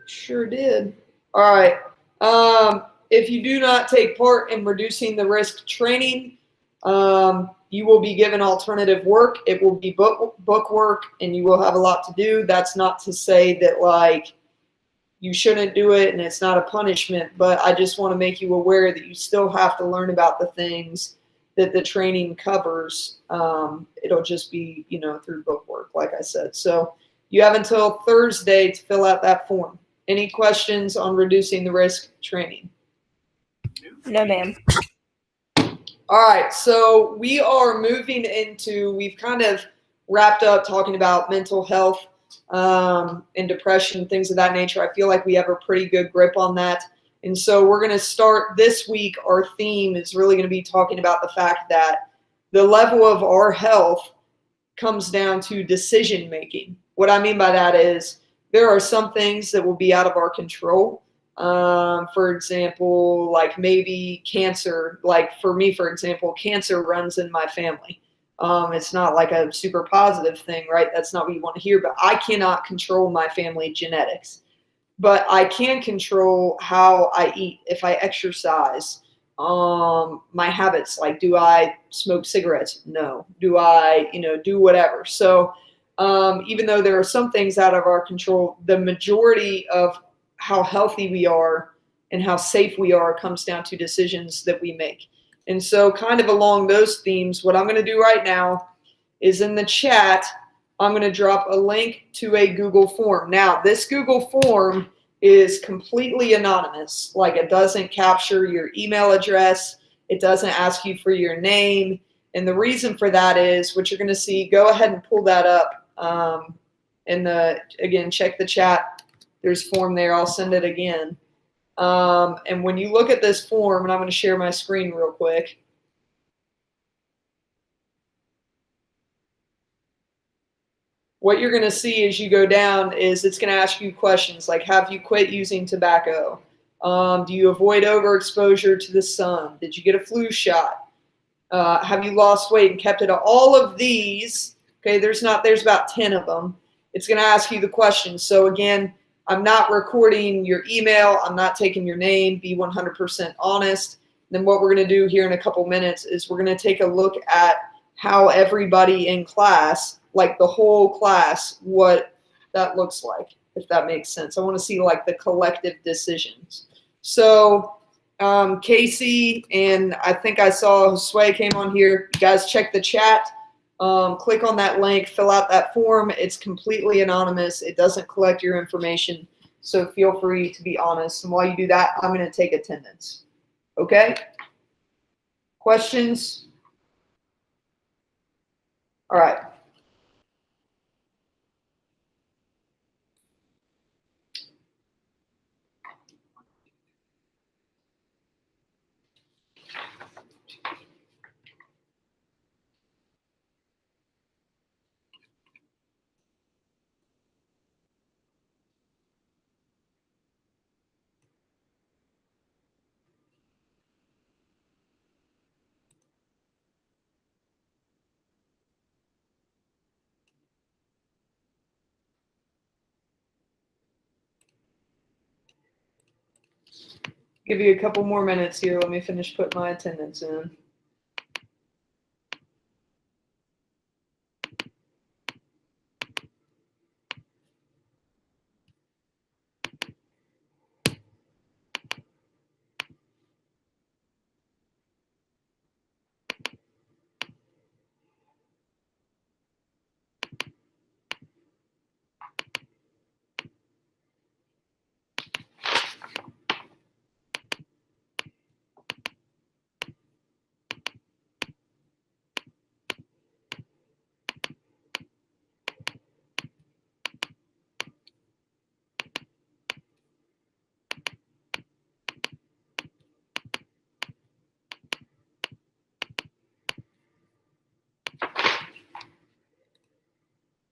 Sure did. All right. If you do not take part in reducing the risk training, you will be given alternative work. It will be book work, and you will have a lot to do. That's not to say that like you shouldn't do it and it's not a punishment, but I just want to make you aware that you still have to learn about the things that the training covers. It'll just be, through book work, like I said. So you have until Thursday to fill out that form. Any questions on reducing the risk training? No, ma'am. All right, so we are moving into, we've kind of wrapped up talking about mental health and depression, things of that nature. I feel like we have a pretty good grip on that. And so we're going to start this week. Our theme is really going to be talking about the fact that the level of our health comes down to decision making. What I mean by that is there are some things that will be out of our control. For example, like maybe cancer, like for me, for example, cancer runs in my family. It's not like a super positive thing, right? That's not what you want to hear, but I cannot control my family genetics. But I can control how I eat, if I exercise, my habits, like do I smoke cigarettes? No. Do I, do whatever? So even though there are some things out of our control, the majority of how healthy we are and how safe we are comes down to decisions that we make. And so kind of along those themes, what I'm going to do right now is in the chat, I'm going to drop a link to a Google form. Now, this Google form is completely anonymous. Like it doesn't capture your email address. It doesn't ask you for your name. And the reason for that is what you're going to see. Go ahead and pull that up. Again, check the chat. There's a form there. I'll send it again. And when you look at this form, and I'm going to share my screen real quick. What you're going to see as you go down is it's going to ask you questions like, have you quit using tobacco? Do you avoid overexposure to the sun? Did you get a flu shot? Have you lost weight and kept it? All of these, okay, there's about 10 of them. It's going to ask you the questions. So again, I'm not recording your email. I'm not taking your name. Be 100% honest. Then what we're going to do here in a couple minutes is we're going to take a look at how everybody in class, like the whole class, what that looks like, if that makes sense. I want to see like the collective decisions. So Casey and I think I saw Josue came on here. You guys check the chat. Click on that link, fill out that form. It's completely anonymous. It doesn't collect your information. So feel free to be honest. And while you do that, I'm going to take attendance. Okay? Questions? All right. Give you a couple more minutes here. Let me finish putting my attendance in.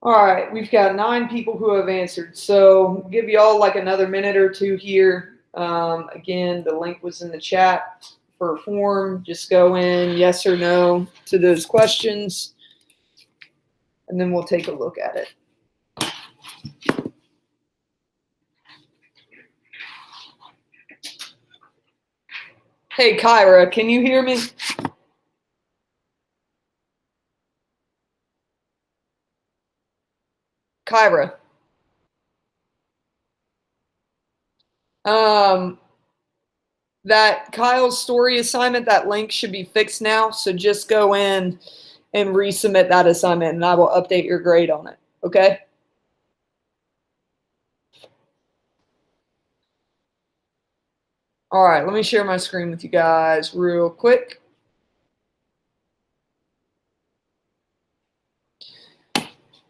All right, we've got 9 people who have answered. So give you all like another minute or two here. Again, the link was in the chat for a form. Just go in yes or no to those questions, and then we'll take a look at it. Hey, Kyra, can you hear me? Kyra. That Kyle's story assignment, that link should be fixed now. So just go in and resubmit that assignment, and I will update your grade on it. Okay? All right, let me share my screen with you guys real quick.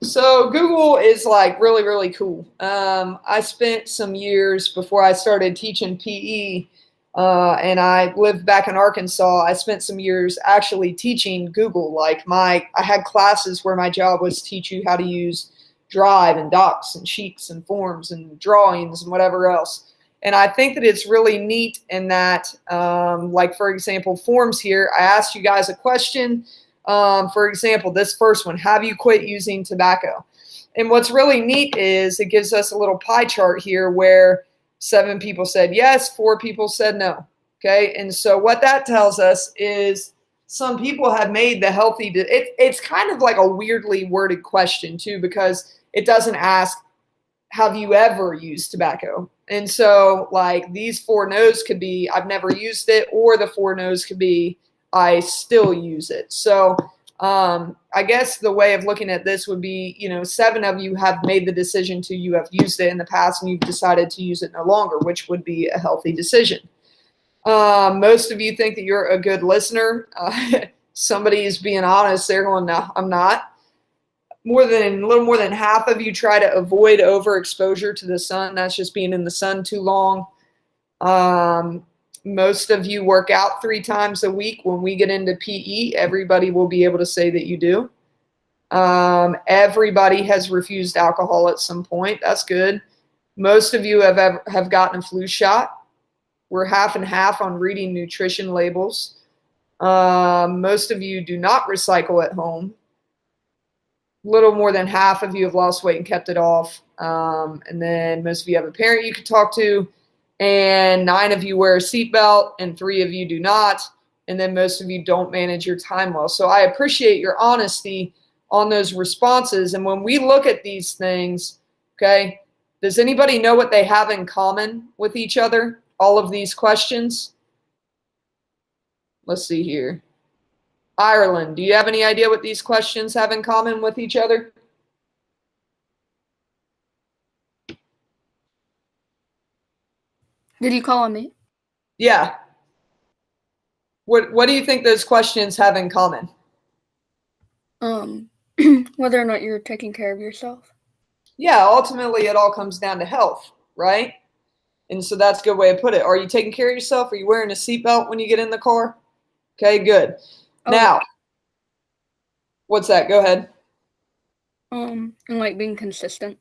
So Google is like really, really cool. I spent some years before I started teaching PE, and I lived back in Arkansas. I spent some years actually teaching Google. Like I had classes where my job was to teach you how to use Drive and Docs and Sheets and Forms and drawings and whatever else. And I think that it's really neat in that, like for example, Forms here, I asked you guys a question. For example, this first one, have you quit using tobacco? And what's really neat is it gives us a little pie chart here where 7 people said yes, 4 people said no. Okay. And so what that tells us is some people have made the healthy, it's kind of like a weirdly worded question too, because it doesn't ask, have you ever used tobacco? And so like these 4 no's could be, I've never used it, or the 4 no's could be, I still use it. So I guess the way of looking at this would be, 7 of you have made the decision to, you have used it in the past and you've decided to use it no longer, which would be a healthy decision. Most of you think that you're a good listener. Somebody is being honest. They're going, no, I'm not. A little more than half of you try to avoid overexposure to the sun. That's just being in the sun too long. Most of you work out 3 times a week. When we get into PE, everybody will be able to say that you do. Everybody has refused alcohol at some point. That's good. Most of you have gotten a flu shot. We're half and half on reading nutrition labels. Most of you do not recycle at home. Little more than half of you have lost weight and kept it off. And then most of you have a parent you can talk to. And 9 of you wear a seatbelt and 3 of you do not. And then most of you don't manage your time well. So I appreciate your honesty on those responses. And when we look at these things, okay, does anybody know what they have in common with each other? All of these questions? Let's see here. Ireland, do you have any idea what these questions have in common with each other? Did you call on me? Yeah. What do you think those questions have in common? Whether or not you're taking care of yourself. Yeah, ultimately it all comes down to health, right? And so that's a good way to put it. Are you taking care of yourself? Are you wearing a seatbelt when you get in the car? Okay, good. Oh. Now, what's that? Go ahead. And like being consistent.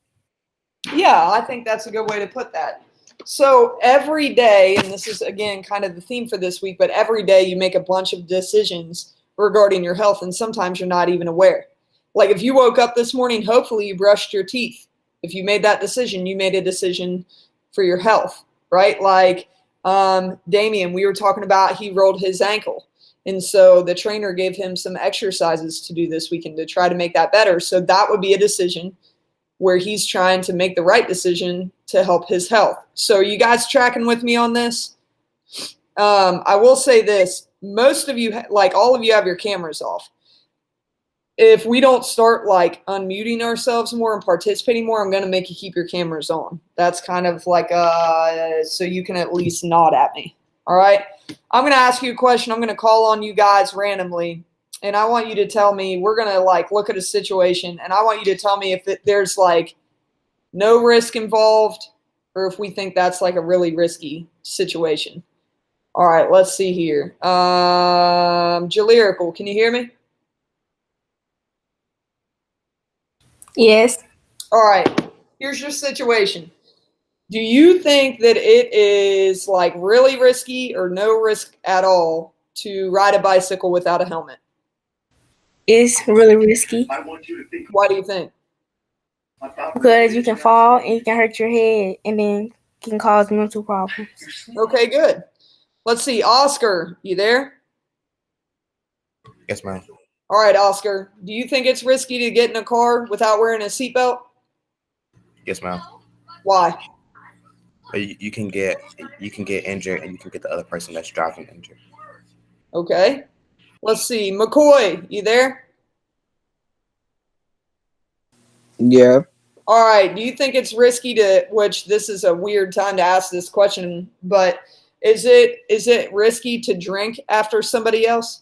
Yeah, I think that's a good way to put that. So every day, and this is again kind of the theme for this week, but every day you make a bunch of decisions regarding your health, and sometimes you're not even aware. Like if you woke up this morning, hopefully you brushed your teeth. If you made that decision, you made a decision for your health, right? Like Damien, we were talking about, he rolled his ankle. And so the trainer gave him some exercises to do this weekend to try to make that better. So that would be a decision where he's trying to make the right decision to help his health. So are you guys tracking with me on this? I will say this. Most of you, like all of you, have your cameras off. If we don't start like unmuting ourselves more and participating more, I'm going to make you keep your cameras on. That's kind of like, so you can at least nod at me. All right. I'm going to ask you a question. I'm going to call on you guys randomly. And I want you to tell me, we're going to like look at a situation. And I want you to tell me if there's like no risk involved or if we think that's like a really risky situation. All right. Let's see here. Jalirical, can you hear me? Yes. All right, here's your situation. Do you think that it is like really risky or no risk at all to ride a bicycle without a helmet? It's really risky Why do you think? because you can fall and you can hurt your head and then can cause mental problems. Okay, good. Let's see. Oscar, you there? Yes, ma'am. All right, Oscar. Do you think it's risky to get in a car without wearing a seatbelt? Yes, ma'am. Why? But you can get injured, and you can get the other person that's driving injured. Okay. Let's see. McCoy, you there? Yeah. All right. Do you think it's risky to, which this is a weird time to ask this question, but is it risky to drink after somebody else?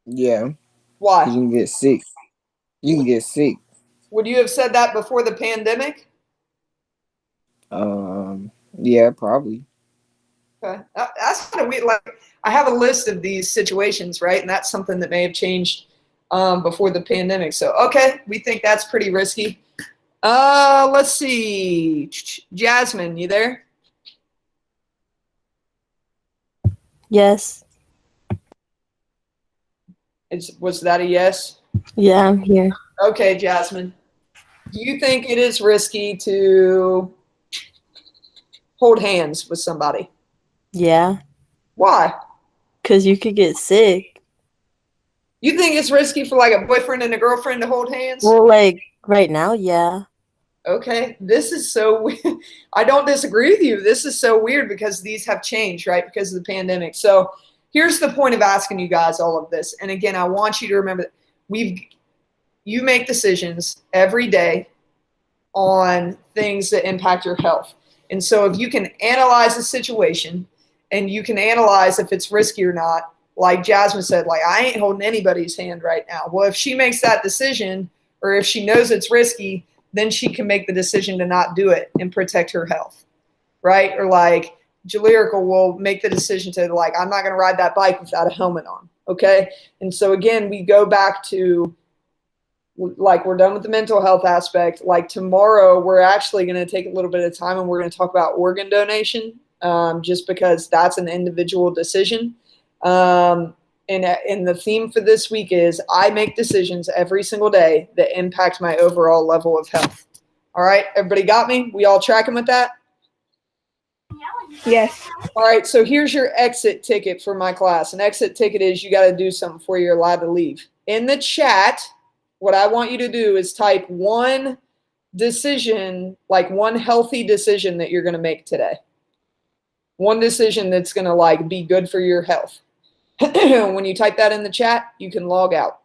Yeah. 'Cause Why? you can get sick. You can get sick. Would you have said that before the pandemic? Yeah, probably. Okay. That's kind of weird. Like, I have a list of these situations, right? And that's something that may have changed before the pandemic. So, okay, we think that's pretty risky. Let's see. Jasmine, you there? Yes. Was that a yes? Yeah, I'm here. Okay, Jasmine. Do you think it is risky to hold hands with somebody? Yeah, Why? because you could get sick. You think it's risky for like a boyfriend and a girlfriend to hold hands? Well, like right now, yeah. Okay, this is so weird. I don't disagree with you. This is so weird because these have changed, right? Because of the pandemic. So here's the point of asking you guys all of this. And again, I want you to remember that you make decisions every day on things that impact your health. And so if you can analyze the situation and you can analyze if it's risky or not, like Jasmine said, like, I ain't holding anybody's hand right now. Well, if she makes that decision, or if she knows it's risky, then she can make the decision to not do it and protect her health, right? Or like Jalirica will make the decision to like, I'm not going to ride that bike without a helmet on, okay? And so again, we go back to like, we're done with the mental health aspect. Like tomorrow, we're actually going to take a little bit of time and we're going to talk about organ donation, just because that's an individual decision. And the theme for this week is I make decisions every single day that impact my overall level of health. All right, everybody got me? We all tracking with that? Yes. All right, so here's your exit ticket for my class. An exit ticket is you got to do something before you're allowed to leave. In the chat, what I want you to do is type one decision, like one healthy decision that you're going to make today. One decision that's going to like be good for your health. When you type that in the chat, you can log out.